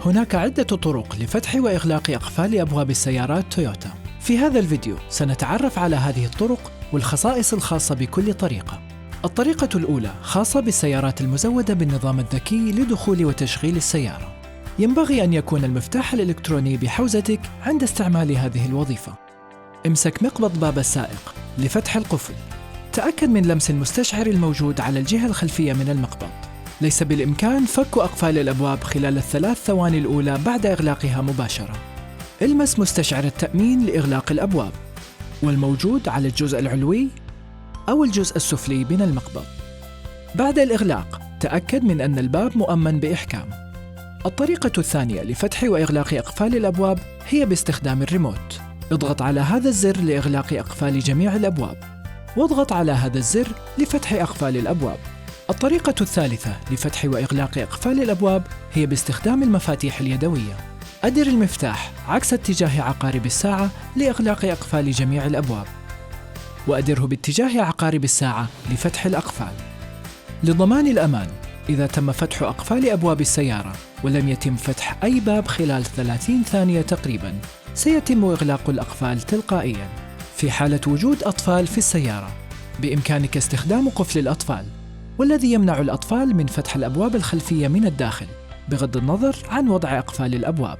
هناك عدة طرق لفتح وإغلاق أقفال أبواب السيارات تويوتا. في هذا الفيديو سنتعرف على هذه الطرق والخصائص الخاصة بكل طريقة. الطريقة الأولى خاصة بالسيارات المزودة بالنظام الذكي لدخول وتشغيل السيارة. ينبغي أن يكون المفتاح الإلكتروني بحوزتك عند استعمال هذه الوظيفة. امسك مقبض باب السائق لفتح القفل. تأكد من لمس المستشعر الموجود على الجهة الخلفية من المقبض. ليس بالإمكان فك أقفال الأبواب خلال ال3 ثواني الأولى بعد إغلاقها مباشرة. المس مستشعر التأمين لإغلاق الأبواب والموجود على الجزء العلوي أو الجزء السفلي من المقبض. بعد الإغلاق تأكد من أن الباب مؤمن بإحكام. الطريقة الثانية لفتح وإغلاق أقفال الأبواب هي باستخدام الريموت. اضغط على هذا الزر لإغلاق أقفال جميع الأبواب، واضغط على هذا الزر لفتح أقفال الأبواب. الطريقة الثالثة لفتح وإغلاق أقفال الأبواب هي باستخدام المفاتيح اليدوية. أدر المفتاح عكس اتجاه عقارب الساعة لإغلاق أقفال جميع الأبواب، وأدره باتجاه عقارب الساعة لفتح الأقفال. لضمان الأمان، إذا تم فتح أقفال أبواب السيارة ولم يتم فتح أي باب خلال 30 ثانية تقريباً، سيتم إغلاق الأقفال تلقائياً. في حالة وجود أطفال في السيارة، بإمكانك استخدام قفل الأطفال، والذي يمنع الأطفال من فتح الأبواب الخلفية من الداخل بغض النظر عن وضع أقفال الأبواب.